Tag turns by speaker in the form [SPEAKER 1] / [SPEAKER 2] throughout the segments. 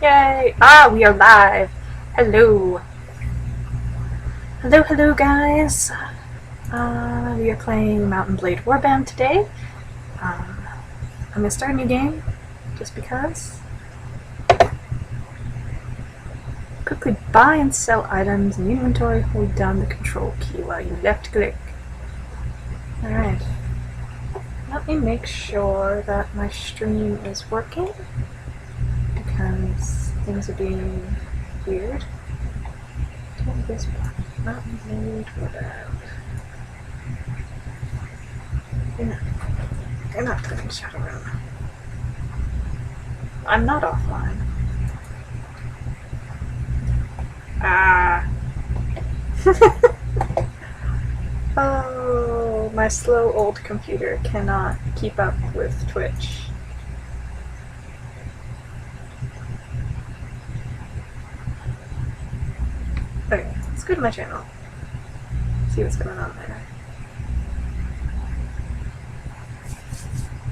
[SPEAKER 1] Yay! Ah, we are live! Hello! Hello, guys! We are playing Mountain Blade Warband today. I'm gonna start a new game, just because. Quickly buy and sell items in inventory, hold down the control key while you left click. Alright. Let me make sure that my stream is working, because things are being weird. Take this one. Mountain Blade Warband. You're not playing Shadowrun. I'm not offline. Ah. Oh, my slow old computer cannot keep up with Twitch. Okay, let's go to my channel. See what's going on there.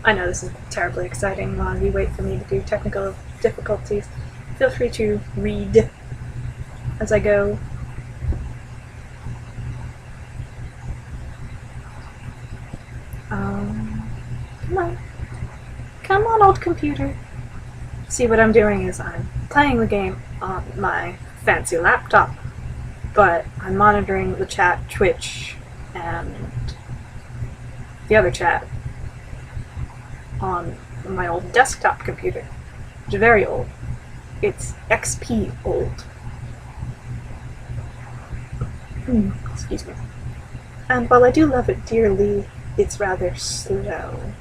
[SPEAKER 1] I know this is terribly exciting while you wait for me to do technical difficulties. Feel free to read as I go. Come on. Come on, old computer. See, what I'm doing is I'm playing the game on my fancy laptop, but I'm monitoring the chat, Twitch, and the other chat on my old desktop computer, which is very old. It's XP old. Excuse me. And while I do love it dearly, it's rather slow.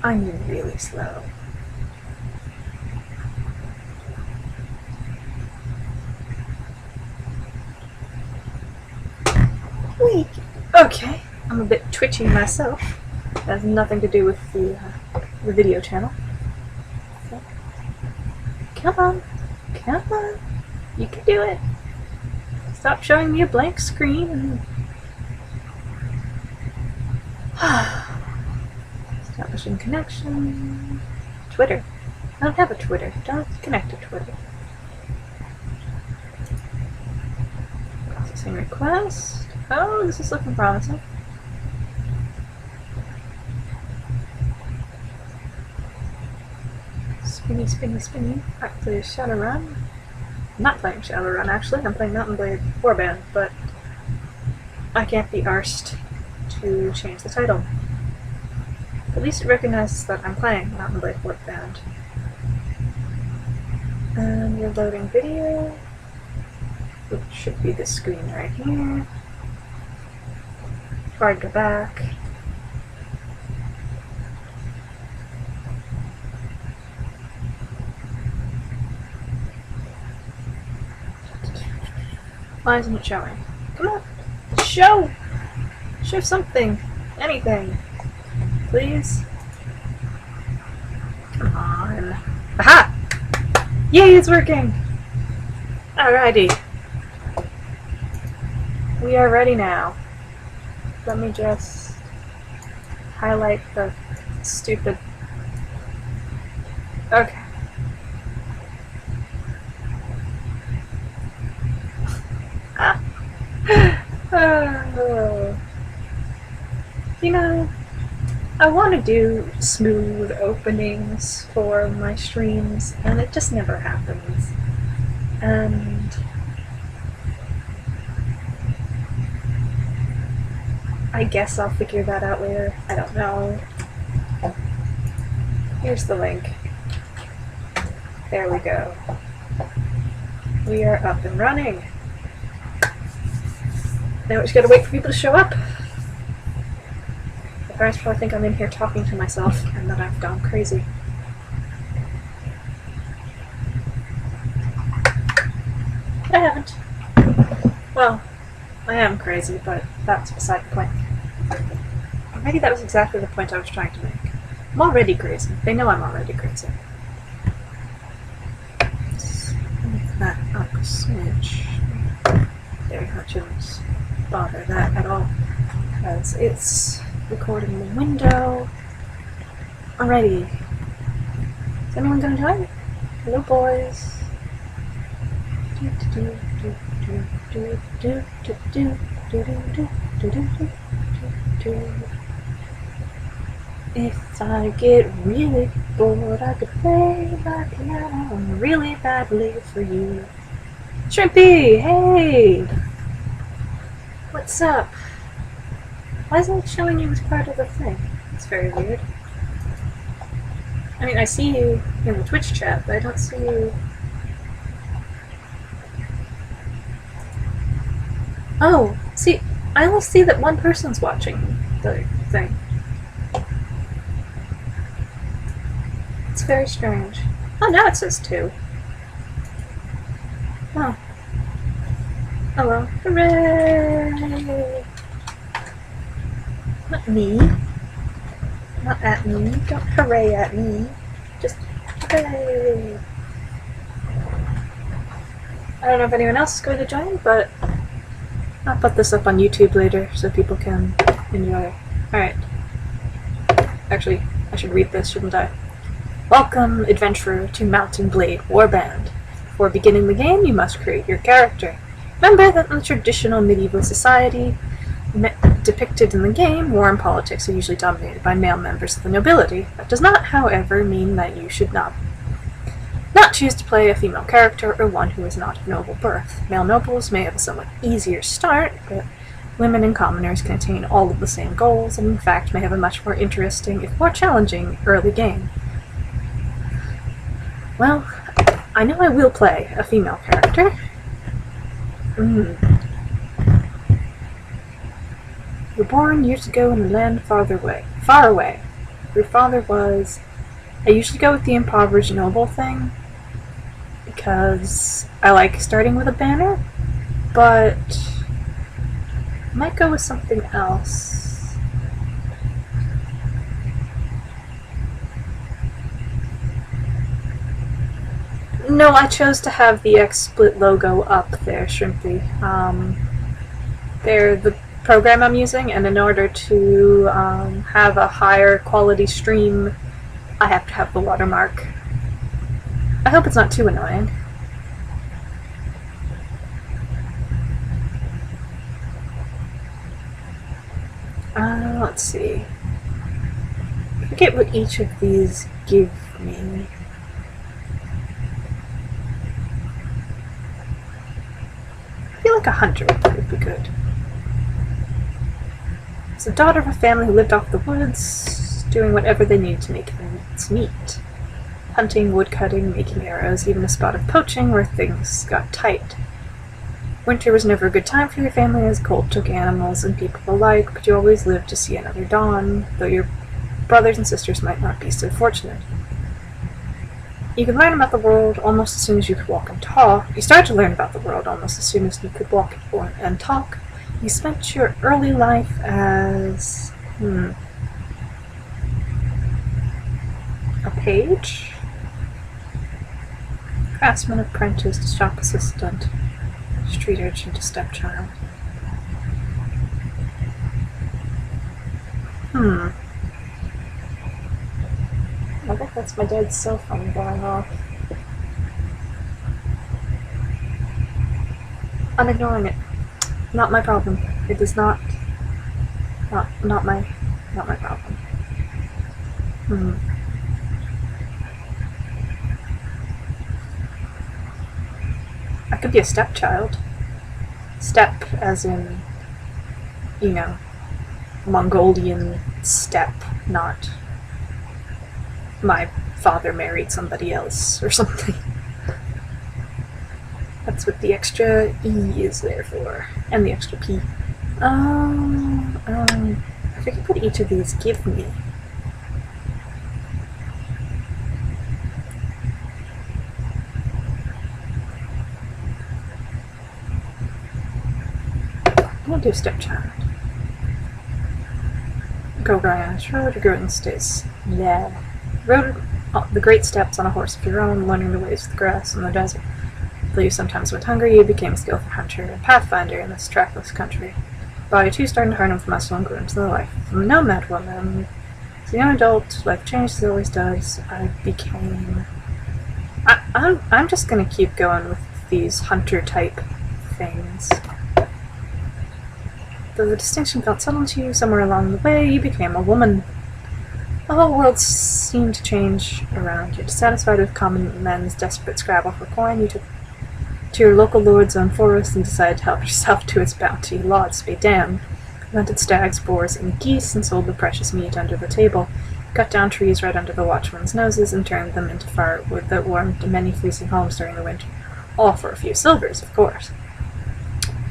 [SPEAKER 1] I mean really slow. Wait. Okay. I'm a bit twitchy myself. That has nothing to do with the video channel. So, come on. Come on. You can do it. Stop showing me a blank screen. Establishing connection. Twitter. I don't have a Twitter. Don't connect to Twitter. Processing request. Oh, this is looking promising. Spinny. Back to Shadowrun. I'm not playing Shadowrun, actually. I'm playing Mountain Blade Warband, but I can't be arsed to change the title. At least it recognizes that I'm playing Mountain Blade Warband. And we're loading video, which should be this screen right here. Before I go back. Why isn't it showing? Come on! Show! Show something! Anything! Please? Come on. Aha! Yay, it's working! Alrighty. We are ready now. Let me just highlight the stupid... Okay. Oh. You know, I want to do smooth openings for my streams, and it just never happens. And I guess I'll figure that out later. I don't know. Here's the link. There we go. We are up and running. Now we just gotta wait for people to show up. My parents probably think I'm in here talking to myself and that I've gone crazy. But I haven't. Well, I am crazy, but that's beside the point. Or maybe that was exactly the point I was trying to make. I'm already crazy. They know I'm already crazy. Let's make that up a smidge. There, I shouldn't bother that at all, because it's recording the window already. Is anyone gonna join? Hello, boys. If I get really bored, I could play my piano really badly for you. Shrimpy, hey! What's up? Why isn't it showing you as part of the thing? It's very weird. I mean, I see you in the Twitch chat, but I don't see you. Oh, see, I only see that one person's watching the thing. It's very strange. Oh, now it says 2. Oh. Hello. Hooray! Not me. Not at me. Don't hooray at me. Just hooray! I don't know if anyone else is going to join, but I'll put this up on YouTube later so people can enjoy. Alright. Actually, I should read this, shouldn't I? Welcome, adventurer, to Mountain Blade Warband. Before beginning the game, you must create your character. Remember that in the traditional medieval society depicted in the game, war and politics are usually dominated by male members of the nobility. That does not, however, mean that you should not choose to play a female character or one who is not of noble birth. Male nobles may have a somewhat easier start, but women and commoners can attain all of the same goals, and in fact may have a much more interesting, if more challenging, early game. Well, I know I will play a female character. You were born years ago in a land far away. Your father was... I usually go with the impoverished noble thing, because I like starting with a banner, but I might go with something else. No, I chose to have the XSplit logo up there, Shrimpy. They're the program I'm using, and in order to have a higher quality stream, I have to have the watermark. I hope it's not too annoying. Let's see. I forget what each of these give me. I feel like a hunter would be good. As the daughter of a family who lived off the woods, doing whatever they needed to make its meat. Hunting, woodcutting, making arrows, even a spot of poaching where things got tight. Winter was never a good time for your family as cold took animals and people alike, but you always lived to see another dawn, though your brothers and sisters might not be so fortunate. You could learn about the world almost as soon as you could walk and talk. You started to learn about the world almost as soon as you could walk and talk. You spent your early life as... a page? Craftsman, apprentice, to shop assistant, street urchin to stepchild. I think that's my dad's cell phone going off. I'm ignoring it. Not my problem. It is not my problem. I could be a stepchild. Step as in, you know, Mongolian steppe, not my father married somebody else or something. That's what the extra E is there for. And the extra P. I forget what each of these give me. I'm gonna do stepchild. Go Ryan, road or go in stays. Yeah. Rode the great steppes on a horse of your own, learning the ways of the grass and the desert. Though you sometimes went hungry, you became a skillful hunter and pathfinder in this trackless country. Body too starting to harden with muscle and grew into the life of a nomad woman. As a young adult, life changed as it always does. I'm just gonna keep going with these hunter-type things. Though the distinction felt subtle to you, somewhere along the way, you became a woman. The whole world seemed to change around you. Dissatisfied with common men's desperate scrabble for coin, you took to your local lord's own forest and decided to help yourself to its bounty. Lots be damned. You hunted stags, boars, and geese, and sold the precious meat under the table. Cut down trees right under the watchmen's noses and turned them into firewood that warmed many freezing homes during the winter. All for a few silvers, of course.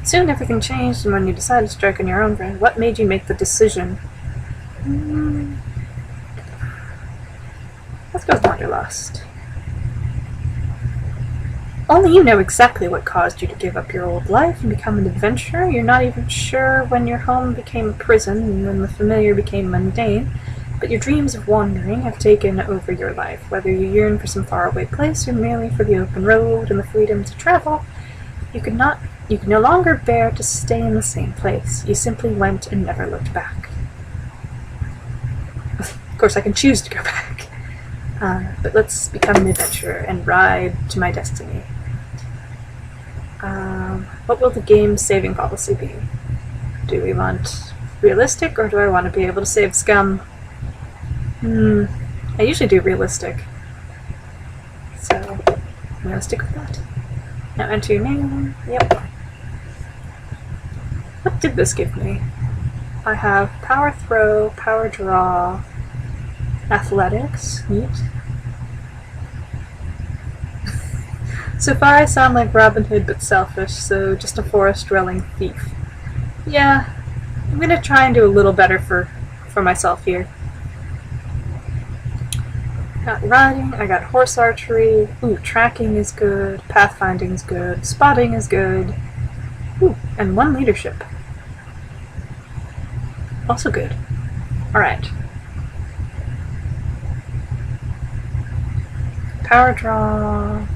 [SPEAKER 1] Soon everything changed, and when you decided to strike on your own ground, what made you make the decision? Let's go with Wanderlust. Only you know exactly what caused you to give up your old life and become an adventurer. You're not even sure when your home became a prison and when the familiar became mundane, but your dreams of wandering have taken over your life. Whether you yearn for some faraway place or merely for the open road and the freedom to travel, you could no longer bear to stay in the same place. You simply went and never looked back. Of course, I can choose to go back. But let's become an adventurer and ride to my destiny. What will the game's saving policy be? Do we want realistic, or do I want to be able to save scum? I usually do realistic. So, I'm going to stick with that. Now enter your name. Yep. What did this give me? I have power throw, power draw, athletics. Neat. So far I sound like Robin Hood but selfish, so just a forest-dwelling thief. Yeah, I'm gonna try and do a little better for myself here. Got riding, I got horse archery, ooh, tracking is good, pathfinding is good, spotting is good, ooh, and 1 leadership. Also good. Alright. Power draw.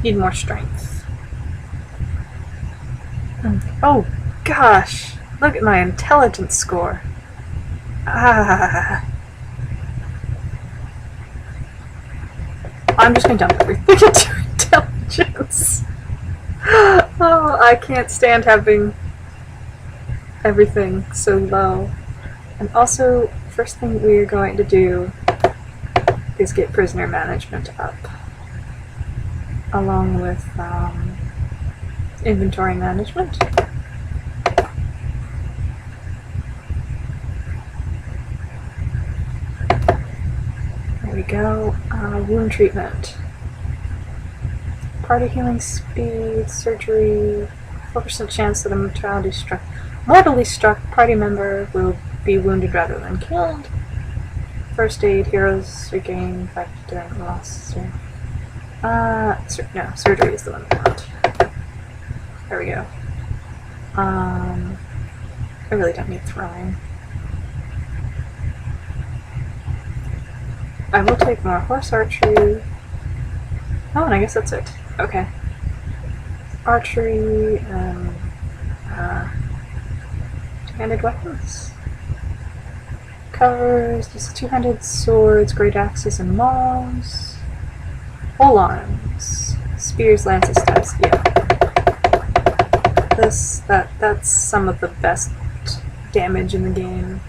[SPEAKER 1] Need more strength. Oh gosh, look at my intelligence score. I'm just gonna dump everything into intelligence. Oh, I can't stand having everything so low. And also, first thing we're going to do is get prisoner management up, along with inventory management. There we go. Wound treatment. Party healing speed, surgery, 4% chance that a mortally struck party member will be wounded rather than killed. First aid, heroes regain 5 during loss. No, surgery is the one we want. There we go. I really don't need throwing. I will take more horse archery. Oh, and I guess that's it. Okay. Archery and two-handed weapons. Covers, just two-handed swords, great axes, and maws. Pole arms. Spears, lances, staves. Yeah. That's some of the best damage in the game.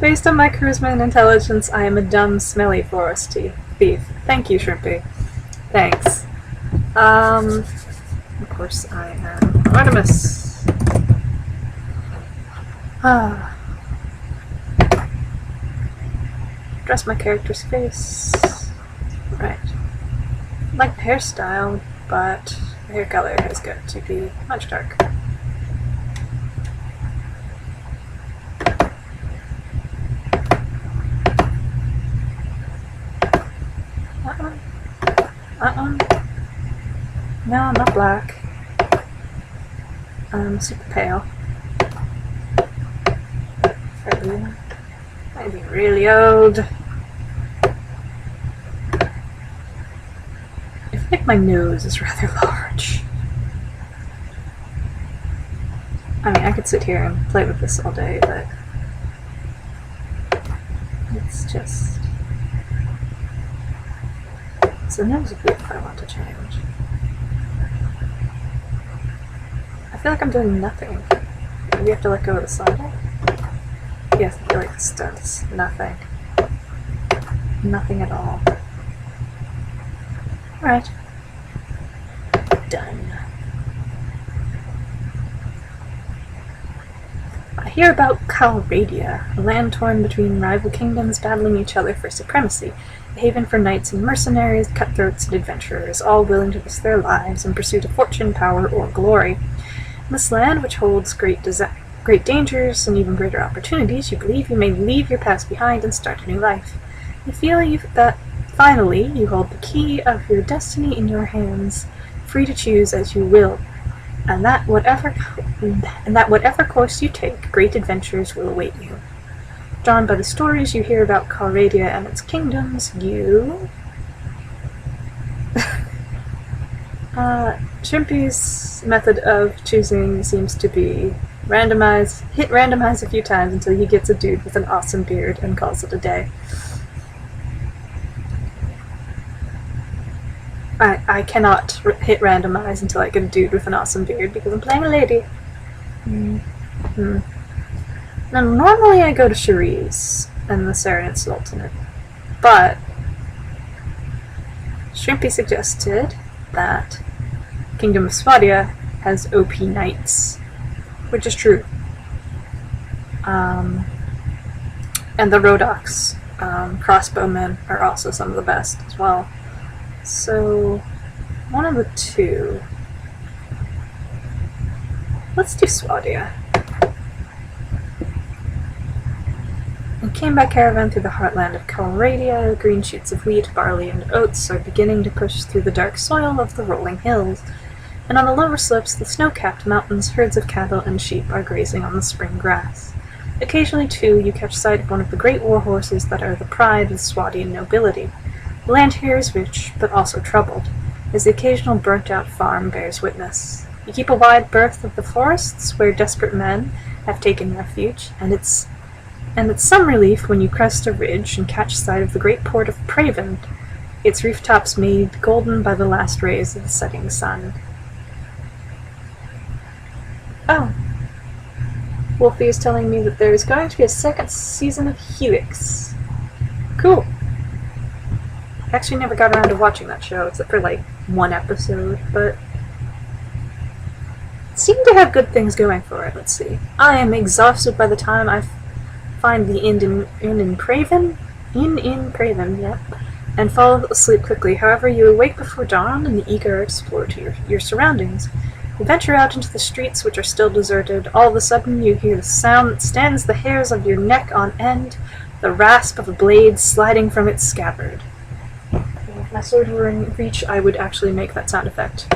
[SPEAKER 1] Based on my charisma and intelligence, I am a dumb, smelly forest thief. Thank you, Shrimpy. Thanks. Of course I am Artemis. Dress my character's face. Right. I like the hairstyle, but the hair color has got to be much darker. No, I'm not black. I'm super pale. I'd be really old. I feel like my nose is rather large. I mean, I could sit here and play with this all day, but it's just... So nose of if I want to change. I feel like I'm doing nothing. Maybe you have to let go of the slider? Yes, I feel like this does nothing. Nothing at all. Alright. Done. I hear about Calradia, a land torn between rival kingdoms battling each other for supremacy, a haven for knights and mercenaries, cutthroats and adventurers, all willing to risk their lives in pursuit of fortune, power, or glory. In this land, which holds great dangers and even greater opportunities, you believe you may leave your past behind and start a new life. You feel that finally you hold the key of your destiny in your hands, free to choose as you will, and that whatever course you take, great adventures will await you. Drawn by the stories you hear about Calradia and its kingdoms, you... Shrimpy's method of choosing seems to be hit randomize a few times until he gets a dude with an awesome beard and calls it a day. I cannot hit randomize until I get a dude with an awesome beard because I'm playing a lady. Now, normally I go to Cherise and the Serenade Sultanate, but Shrimpy suggested that Kingdom of Swadia has OP knights, which is true. And the Rodox crossbowmen are also some of the best as well. So, one of the two. Let's do Swadia. We came by caravan through the heartland of Calradia. Green shoots of wheat, barley, and oats are beginning to push through the dark soil of the rolling hills. And on the lower slopes, the snow-capped mountains, herds of cattle and sheep are grazing on the spring grass. Occasionally, too, you catch sight of one of the great war horses that are the pride of Swadian nobility. The land here is rich, but also troubled, as the occasional burnt-out farm bears witness. You keep a wide berth of the forests where desperate men have taken refuge, and it's some relief when you crest a ridge and catch sight of the great port of Praven, its rooftops made golden by the last rays of the setting sun. Oh. Wolfie is telling me that there is going to be a second season of Helix. Cool. I actually never got around to watching that show, except for like one episode, but it seemed to have good things going for it. Let's see. I am exhausted by the time I find the inn in Praven, yep, and fall asleep quickly. However, you awake before dawn and eager explore to your surroundings. You venture out into the streets, which are still deserted. All of a sudden, you hear the sound that stands the hairs of your neck on end, the rasp of a blade sliding from its scabbard. If my sword were in reach, I would actually make that sound effect.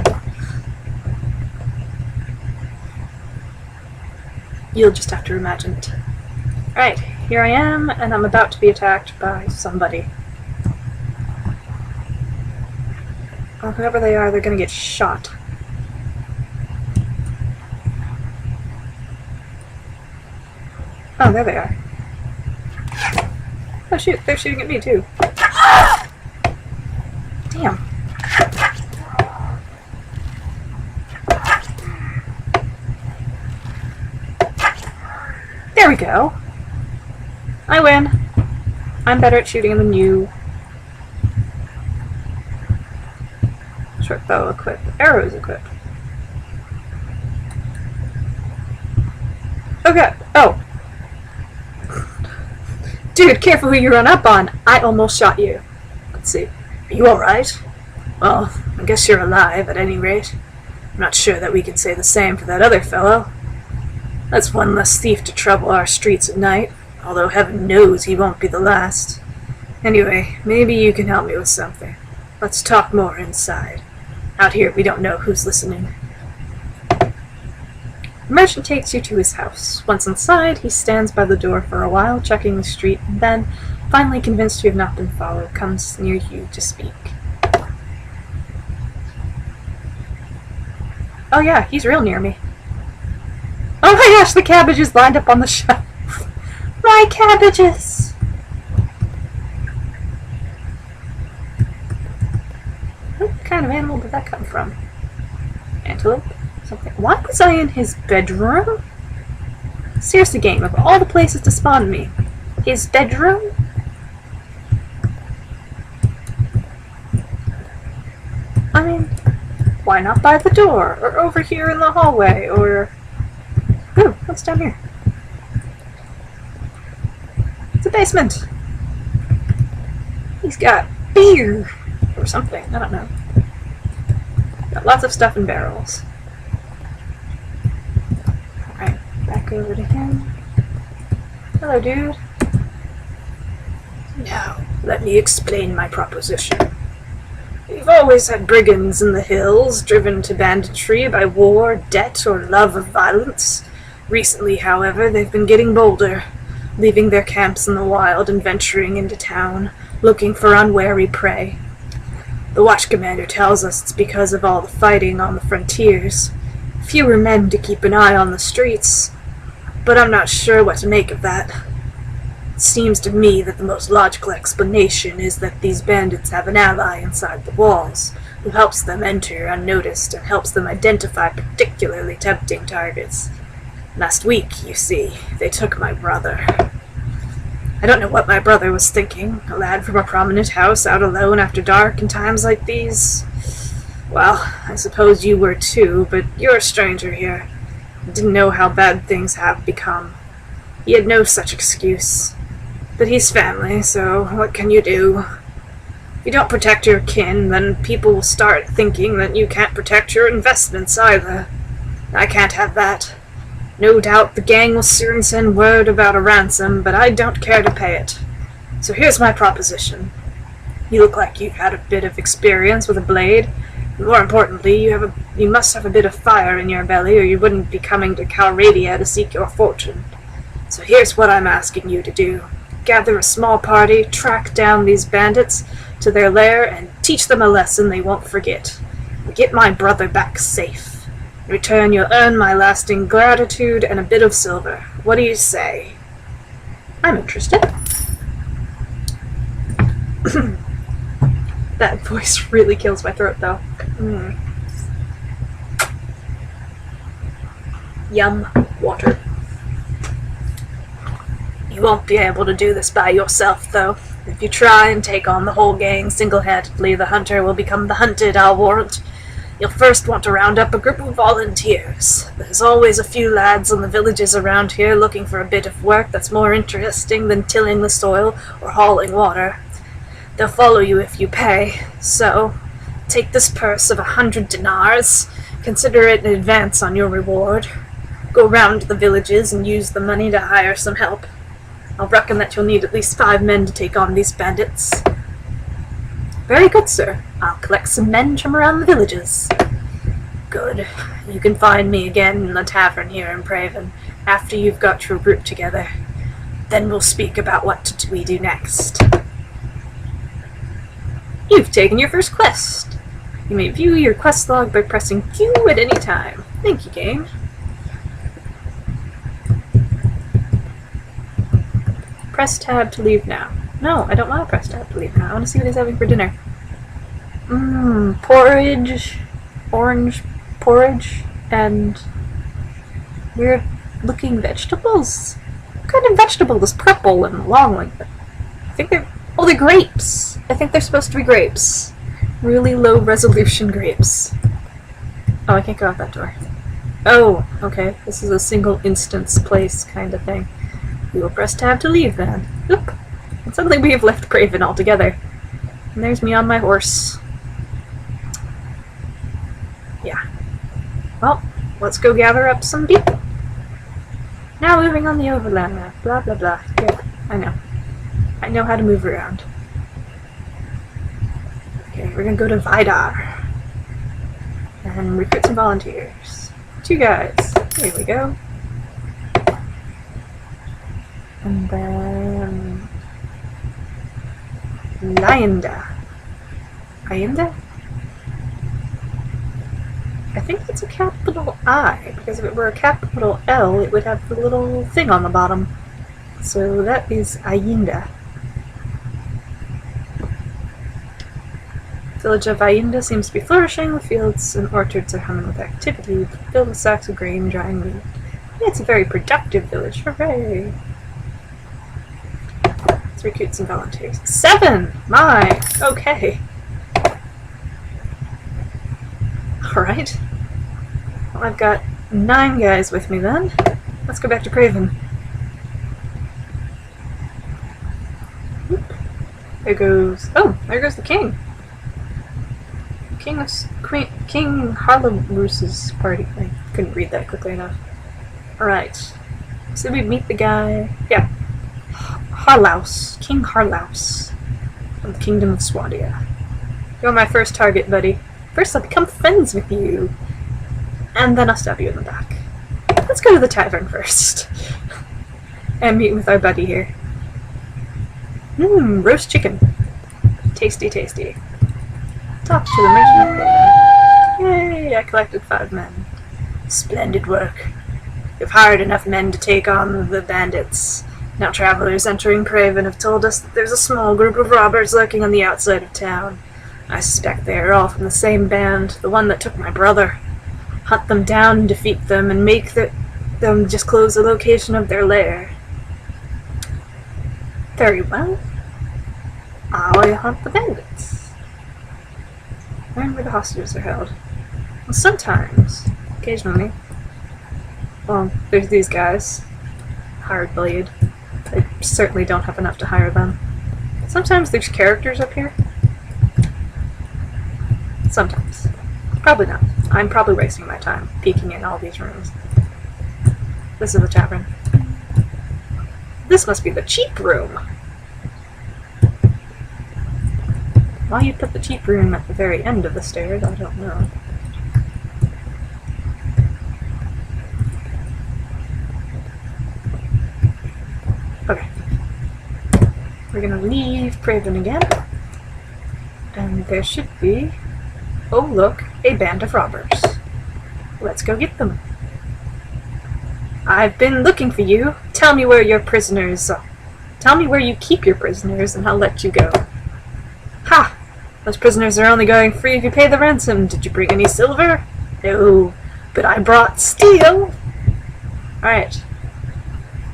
[SPEAKER 1] You'll just have to imagine it. Alright, here I am, and I'm about to be attacked by somebody. Well, whoever they are, they're gonna get shot. Oh, there they are. Oh shoot, they're shooting at me too. Damn. There we go. I win. I'm better at shooting than you. Short bow equipped. Arrows equipped. Okay. Oh. Dude, careful who you run up on. I almost shot you. Let's see. Are you alright? Well, I guess you're alive at any rate. I'm not sure that we can say the same for that other fellow. That's one less thief to trouble our streets at night, although heaven knows he won't be the last. Anyway, maybe you can help me with something. Let's talk more inside. Out here we don't know who's listening. The merchant takes you to his house. Once inside, he stands by the door for a while, checking the street, and then, finally convinced you have not been followed, comes near you to speak. Oh yeah, he's real near me. Oh my gosh, the cabbages lined up on the shelf. My cabbages! What kind of animal did that come from? Antelope? Something. Why was I in his bedroom? Seriously, game, of all the places to spawn me, his bedroom? I mean, why not by the door, or over here in the hallway, or... Ooh, what's down here? It's a basement! He's got beer! Or something, I don't know. Got lots of stuff in barrels. Alright, back over to him. Hello, dude. Now, let me explain my proposition. We've always had brigands in the hills, driven to banditry by war, debt, or love of violence. Recently, however, they've been getting bolder, leaving their camps in the wild and venturing into town, looking for unwary prey. The watch commander tells us it's because of all the fighting on the frontiers. Fewer men to keep an eye on the streets. But I'm not sure what to make of that. It seems to me that the most logical explanation is that these bandits have an ally inside the walls, who helps them enter unnoticed and helps them identify particularly tempting targets. Last week, you see, they took my brother. I don't know what my brother was thinking, a lad from a prominent house out alone after dark in times like these. Well, I suppose you were too, but you're a stranger here. Didn't know how bad things have become. He had no such excuse. But he's family, so what can you do? If you don't protect your kin, then people will start thinking that you can't protect your investments either. I can't have that. No doubt the gang will soon send word about a ransom, but I don't care to pay it. So here's my proposition. You look like you've had a bit of experience with a blade. More importantly, you must have a bit of fire in your belly, or you wouldn't be coming to Calradia to seek your fortune. So here's what I'm asking you to do. Gather a small party, track down these bandits to their lair, and teach them a lesson they won't forget. Get my brother back safe. In return, you'll earn my lasting gratitude and a bit of silver. What do you say? I'm interested. That voice really kills my throat, though. Yum. Water. You won't be able to do this by yourself, though. If you try and take on the whole gang single-handedly, the hunter will become the hunted, I'll warrant. You'll first want to round up a group of volunteers. There's always a few lads in the villages around here looking for a bit of work that's more interesting than tilling the soil or hauling water. They'll follow you if you pay, so take this purse of 100 dinars, consider it an advance on your reward. Go round to the villages and use the money to hire some help. I'll reckon that you'll need at least 5 men to take on these bandits. Very good, sir. I'll collect some men from around the villages. Good. You can find me again in the tavern here in Praven, after you've got your group together. Then we'll speak about what we do next. You've taken your first quest. You may view your quest log by pressing Q at any time. Thank you, game. Press tab to leave now. No, I don't want to press tab to leave now. I want to see what he's having for dinner. Porridge, orange porridge, and weird looking vegetables. What kind of vegetable is purple and long like that? I think they're grapes. I think they're supposed to be grapes. Really low resolution grapes. Oh, I can't go out that door. Oh, okay. This is a single instance place kind of thing. We will press tab to leave then. Oop. And suddenly we have left Praven altogether. And there's me on my horse. Yeah. Well, let's go gather up some people. Now moving on the overland map. Blah, blah, blah. Good. I know. I know how to move around. Okay, we're gonna go to Vidar. And recruit some volunteers. 2 guys. Here we go. And then... Lyenda. Ayenda? I think it's a capital I, because if it were a capital L, it would have the little thing on the bottom. So that is Ayinda. The village of Ayinda seems to be flourishing. The fields and orchards are humming with activity, filled with sacks of grain, drying meat. It's a very productive village. Hooray! Let's recruit some volunteers. 7! My! Okay. Alright. Well, I've got 9 guys with me then. Let's go back to Craven. Oop. There goes... Oh, there goes the king. King Harlaroos's party. I couldn't read that quickly enough. Alright. So we meet the guy... Yeah. Harlaus. King Harlaus. From the Kingdom of Swadia. You're my first target, buddy. First I'll become friends with you. And then I'll stab you in the back. Let's go to the tavern first. And meet with our buddy here. Roast chicken. Tasty, tasty. Talk to the merchant. Yay, I collected 5 men. Splendid work. You've hired enough men to take on the bandits. Now travelers entering Craven have told us that there's a small group of robbers lurking on the outside of town. I suspect they are all from the same band, the one that took my brother. Hunt them down and defeat them, and make them disclose the location of their lair. Very well. I'll hunt the bandits. Learn where the hostages are held. Well, sometimes, occasionally, well, there's these guys. Hired Blade. I certainly don't have enough to hire them. Sometimes there's characters up here. Sometimes. Probably not. I'm probably wasting my time peeking in all these rooms. This is the tavern. This must be the cheap room. Why you put the cheap room at the very end of the stairs, I don't know. Okay. We're gonna leave Craven again. And there should be... Oh look, a band of robbers. Let's go get them. I've been looking for you. Tell me where your prisoners are. Tell me where you keep your prisoners and I'll let you go. Ha! Those prisoners are only going free if you pay the ransom. Did you bring any silver? No, but I brought steel. Alright.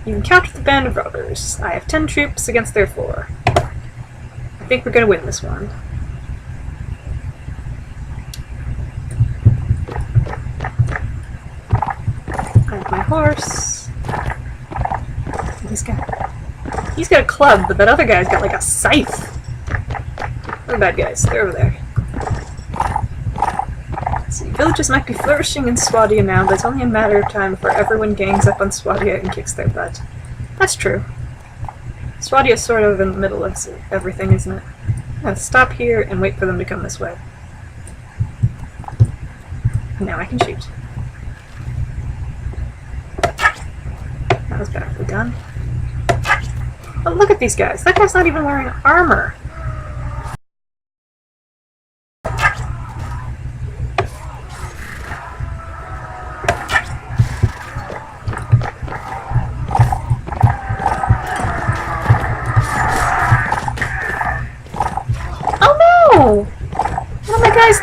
[SPEAKER 1] You encountered the band of robbers. I have 10 troops against their 4. I think we're gonna win this one. I have my horse. He's got a club, but that other guy's got like a scythe. They're bad guys. They're over there. Let's see, villages might be flourishing in Swadia now, but it's only a matter of time before everyone gangs up on Swadia and kicks their butt. That's true. Swadia's sort of in the middle of everything, isn't it? I'm gonna stop here and wait for them to come this way. And now I can shoot. That was badly done. Oh, look at these guys. That guy's not even wearing armor.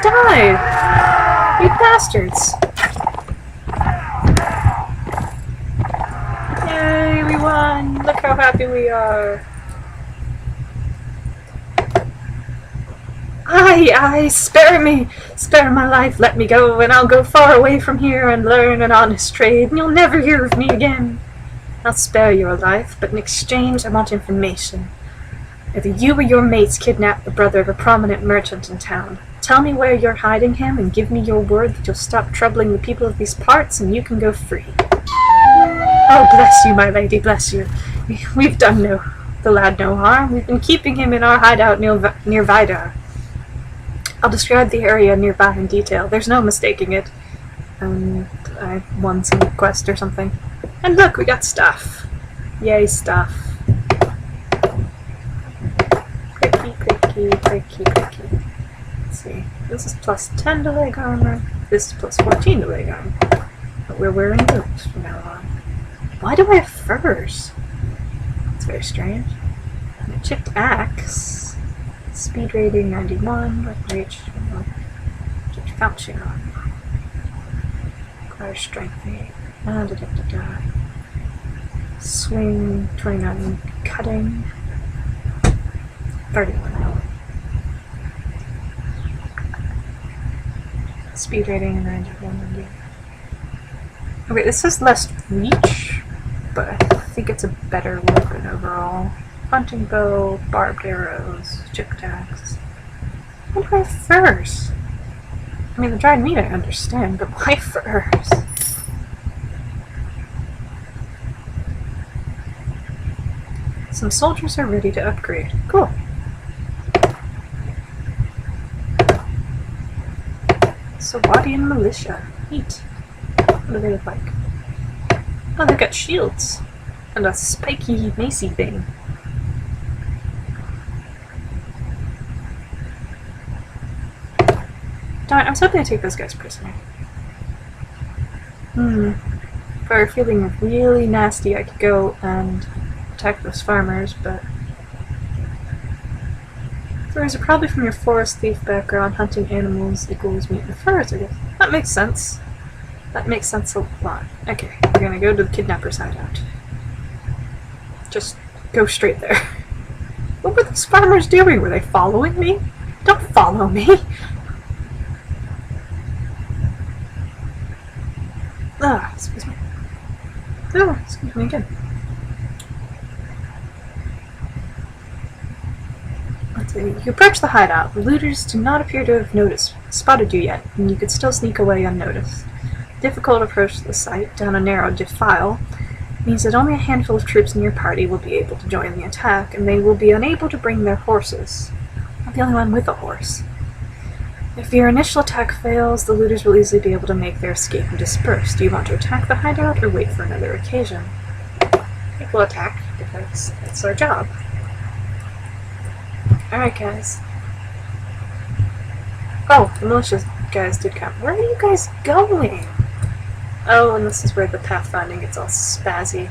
[SPEAKER 1] Died! You bastards! Yay, we won! Look how happy we are! Aye, spare me! Spare my life, let me go, and I'll go far away from here and learn an honest trade, and you'll never hear of me again. I'll spare your life, but in exchange I want information. Either you or your mates kidnapped the brother of a prominent merchant in town. Tell me where you're hiding him, and give me your word that you'll stop troubling the people of these parts, and you can go free. Oh, bless you, my lady, bless you. We've done the lad no harm. We've been keeping him in our hideout near Vidar. I'll describe the area nearby in detail. There's no mistaking it. I won some quest or something. And look, we got stuff. Yay, stuff. Quickie. Let's see. This is plus 10 to leg armor. this is plus 14 the way down. But we're wearing boots from now on. Why do I have furs? It's very strange. And a chipped axe. Speed rating 91. Reach. Chipped falchion. Requires strength 8. Swing 29. Cutting 31. Speed rating 91. Okay, this is less reach, but I think it's a better weapon overall. Hunting bow, barbed arrows, chipped axe. What do I have furs? I mean, the dried meat I understand, but why furs? Some soldiers are ready to upgrade. Cool. Sawadian militia. Neat. What do they look like? Oh, they've got shields. And a spiky macy thing. Darn, I was hoping to take those guys prisoner. If I were feeling really nasty, I could go and attack those farmers, but furs are probably from your forest thief background. Hunting animals equals meat and furs, I guess. That makes sense. That makes sense a lot. Okay, we're gonna go to the kidnapper's hideout. Just go straight there. What were those farmers doing? Were they following me? Don't follow me! Ah, excuse me. Oh, excuse me again. Let's see. You approach the hideout. The looters do not appear to have spotted you yet, and you could still sneak away unnoticed. Difficult approach to the site, down a narrow defile, means that only a handful of troops in your party will be able to join the attack, and they will be unable to bring their horses. I'm the only one with a horse. If your initial attack fails, the looters will easily be able to make their escape and disperse. Do you want to attack the hideout or wait for another occasion? I think we'll attack, because that's our job. Alright, guys. Oh, the militia guys did come. Where are you guys going? Oh, and this is where the pathfinding gets all spazzy.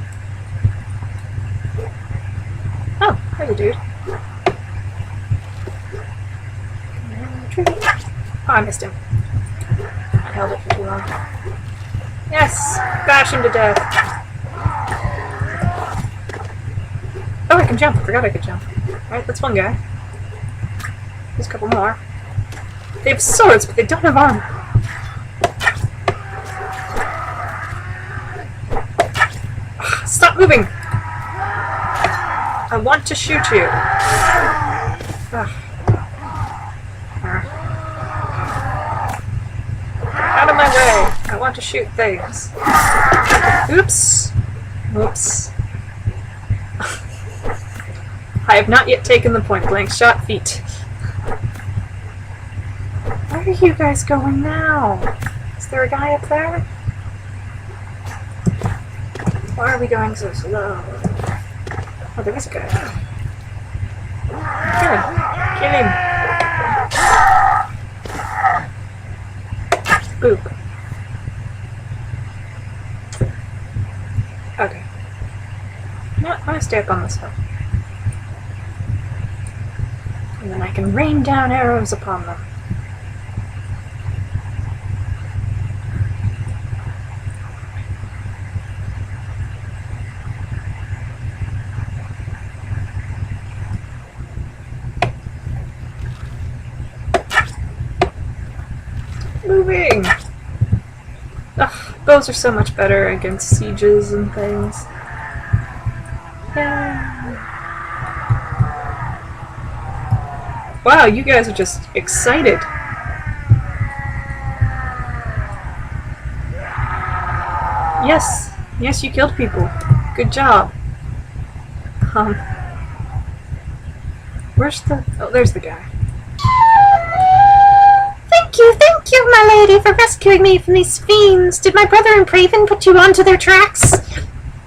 [SPEAKER 1] Oh, there's a dude. Oh, I missed him. I held it for too long. Yes! Bash him to death! Oh, I can jump. I forgot I could jump. Alright, that's one guy. There's a couple more. They have swords, but they don't have armor. Stop moving! I want to shoot you. Out of my way! I want to shoot things. Oops! Whoops. I have not yet taken the point-blank shot feat. Where are you guys going now? Is there a guy up there? Why are we going so slow? Oh, there is a guy. Kill him! Kill him! Boop. Okay. You know what? I'm gonna stay up on this hill. And then I can rain down arrows upon them. Moving! Ugh, bows are so much better against sieges and things. Yeah. Wow, you guys are just excited. Yes, yes, you killed people. Good job. Where's the... Oh, there's the guy. Thank you, my lady, for rescuing me from these fiends. Did my brother and Praven put you onto their tracks?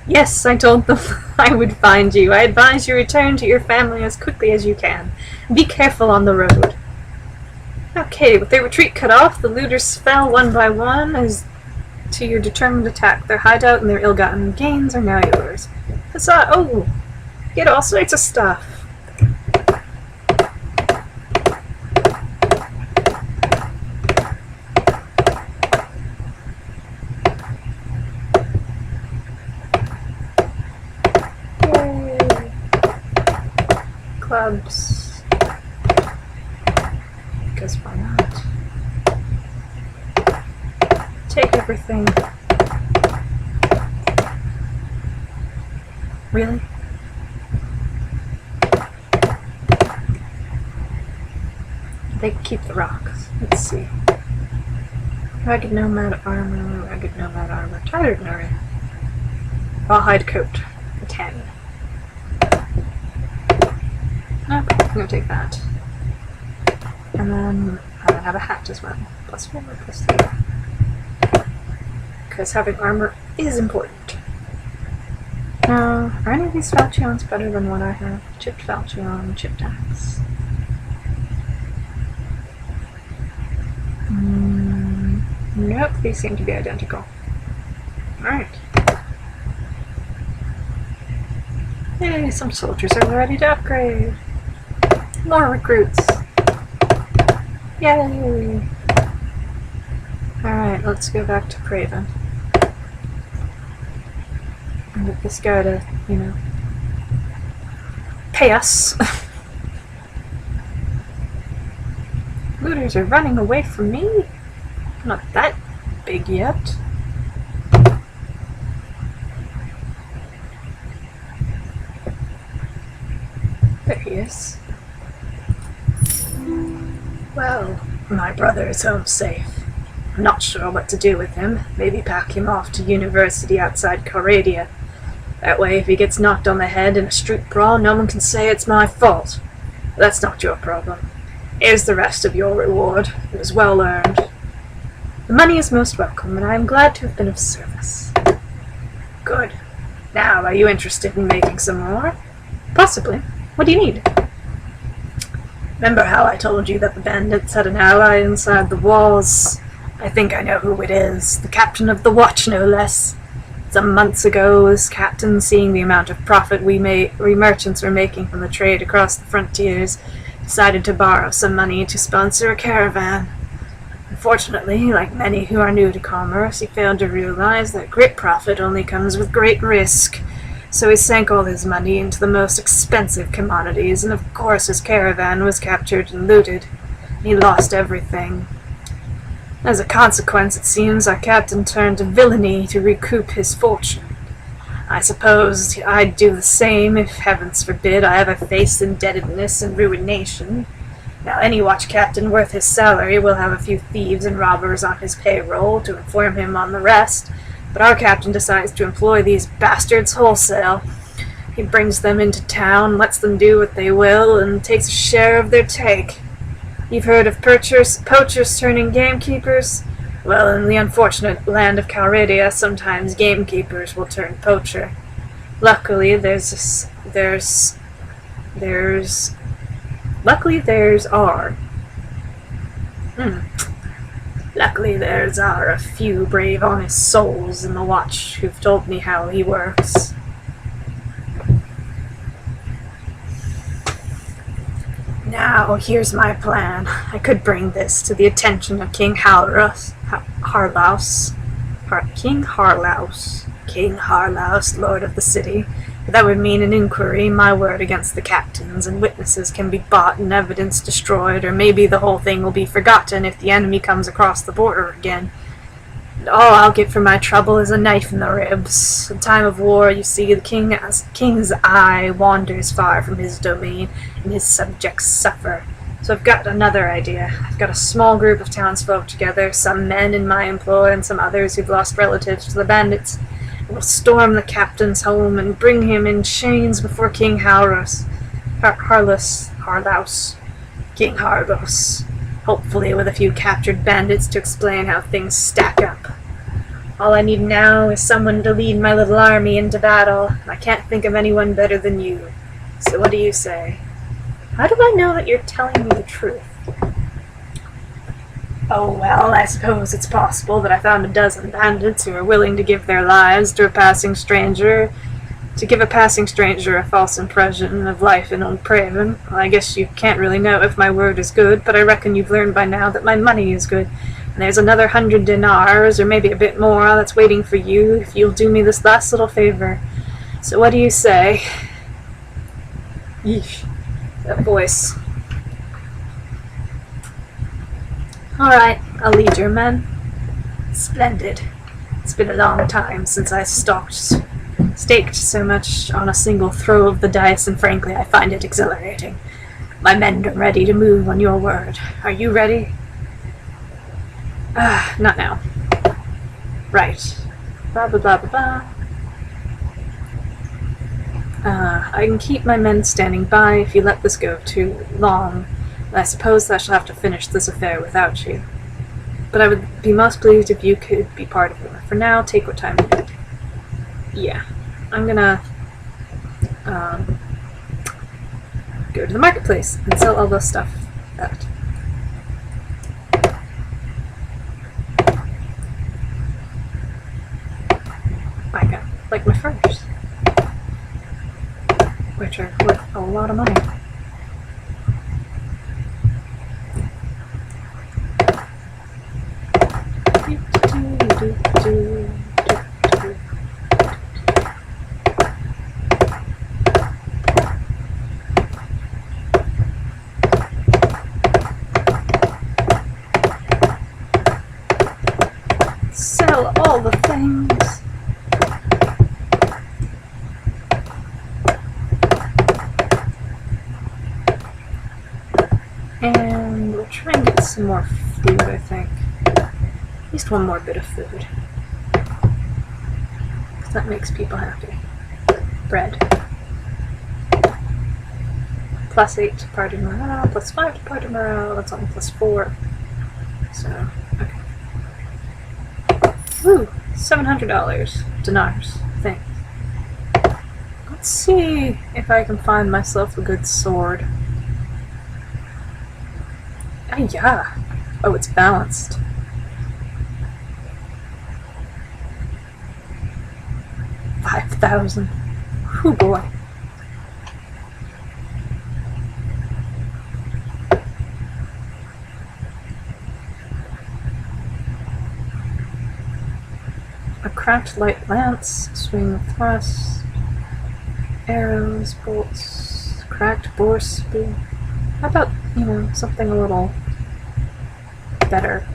[SPEAKER 1] Yes, I told them I would find you. I advise you return to your family as quickly as you can. Be careful on the road. Okay, with their retreat cut off, the looters fell one by one as to your determined attack. Their hideout and their ill-gotten gains are now yours. Huzzah! Oh! Get all sorts of stuff. Yay! Clubs. Because why not? Take everything. Really? They keep the rocks. Let's see. Ragged nomad armor, tattered nari. Rawhide coat, a 10. Okay, I'm gonna take that. And then I have a hat as well. +4, +3. Because having armor is important. Now, are any of these falchions better than what I have? Chipped falchion, chipped axe. Nope, these seem to be identical. Alright. Yay, some soldiers are ready to upgrade. More recruits. Yay! Alright, let's go back to Craven. And get this guy to, you know, pay us. Looters are running away from me? I'm not that big yet. There he is. Well, my brother is home safe. I'm not sure what to do with him. Maybe pack him off to university outside Calradia. That way, if he gets knocked on the head in a street brawl, no one can say it's my fault. But that's not your problem. Here's the rest of your reward. It was well earned. The money is most welcome, and I am glad to have been of service. Good. Now, are you interested in making some more? Possibly. What do you need? Remember how I told you that the bandits had an ally inside the walls? I think I know who it is. The captain of the watch, no less. Some months ago, this captain, seeing the amount of profit we merchants were making from the trade across the frontiers, decided to borrow some money to sponsor a caravan. Unfortunately, like many who are new to commerce, he failed to realize that great profit only comes with great risk. So he sank all his money into the most expensive commodities, and of course his caravan was captured and looted. He lost everything. As a consequence, it seems our captain turned to villainy to recoup his fortune. I suppose I'd do the same if, heavens forbid, I ever faced indebtedness and ruination. Now, any watch captain worth his salary will have a few thieves and robbers on his payroll to inform him on the rest, but our captain decides to employ these bastards wholesale. He brings them into town, lets them do what they will, and takes a share of their take. You've heard of poachers turning gamekeepers? Well, in the unfortunate land of Calradia, sometimes gamekeepers will turn poacher. Luckily, there's a few brave, honest souls in the watch who've told me how he works. Now, here's my plan. I could bring this to the attention of King King Harlaus, Lord of the City. But that would mean an inquiry, my word against the captain's, and witnesses can be bought and evidence destroyed, or maybe the whole thing will be forgotten if the enemy comes across the border again. And all I'll get for my trouble is a knife in the ribs. In time of war, you see, the king's eye wanders far from his domain, and his subjects suffer. So I've got another idea. I've got a small group of townsfolk together, some men in my employ and some others who've lost relatives to the bandits. We'll storm the captain's home and bring him in chains before King Harlaus. King Harlaus. Hopefully with a few captured bandits to explain how things stack up. All I need now is someone to lead my little army into battle, and I can't think of anyone better than you. So what do you say? How do I know that you're telling me the truth? Oh, well, I suppose it's possible that I found a dozen bandits who are willing to give their lives to a passing stranger. To give a passing stranger a false impression of life in Unpraven. I guess you can't really know if my word is good, but I reckon you've learned by now that my money is good. And there's another 100 dinars, or maybe a bit more, that's waiting for you if you'll do me this last little favor. So what do you say? Yeesh. That voice. Alright, I'll lead your men. Splendid. It's been a long time since I staked so much on a single throw of the dice, and frankly, I find it exhilarating. My men are ready to move on your word. Are you ready? Not now. Right. Blah, blah, blah, blah, blah. I can keep my men standing by if you let this go too long. I suppose I shall have to finish this affair without you. But I would be most pleased if you could be part of it. For now, take what time you need. Yeah. I'm gonna go to the marketplace and sell all this stuff out. I got like my furs, which are worth a lot of money. Sell all the things. And we'll try and get some more food, I think. At least one more bit of food. Because that makes people happy. Bread. +8 to party morale, +5 to party morale, that's only +4. So, okay. Woo! $700. Dinars. Thanks. Let's see if I can find myself a good sword. Ah, yeah. Oh, it's balanced. $5,000. Oh boy. A cracked light lance, swing thrust, arrows, bolts, cracked boar spear. How about, something a little better?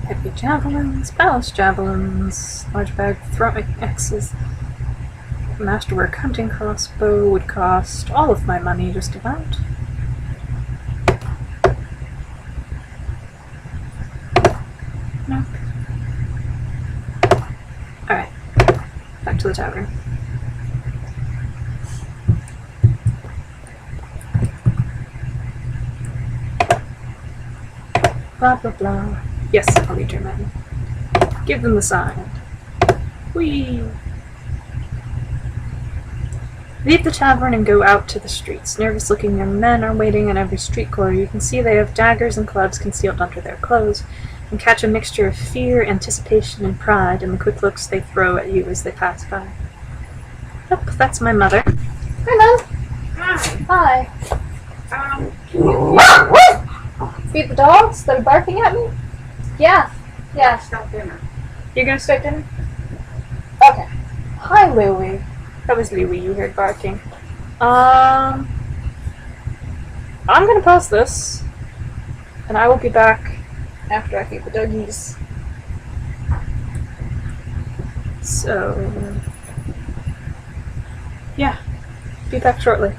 [SPEAKER 1] Heavy javelins, balanced javelins, large bag throwing axes, masterwork hunting crossbow would cost all of my money, just about. Nope. Alright, back to the tavern. Blah blah blah. Yes, I'll lead your men. Give them the sign. Whee! Leave the tavern and go out to the streets. Nervous-looking young men are waiting in every street corner. You can see they have daggers and clubs concealed under their clothes, and catch a mixture of fear, anticipation, and pride in the quick looks they throw at you as they pass by. Yep, that's my mother. Hello. Hi. Feed the dogs that are barking at me? Yeah.
[SPEAKER 2] Stop dinner.
[SPEAKER 1] You're gonna start dinner? Okay. Hi, Louie. That was Louie you heard barking. I'm gonna pause this, and I will be back after I feed the doggies. So, yeah. Be back shortly.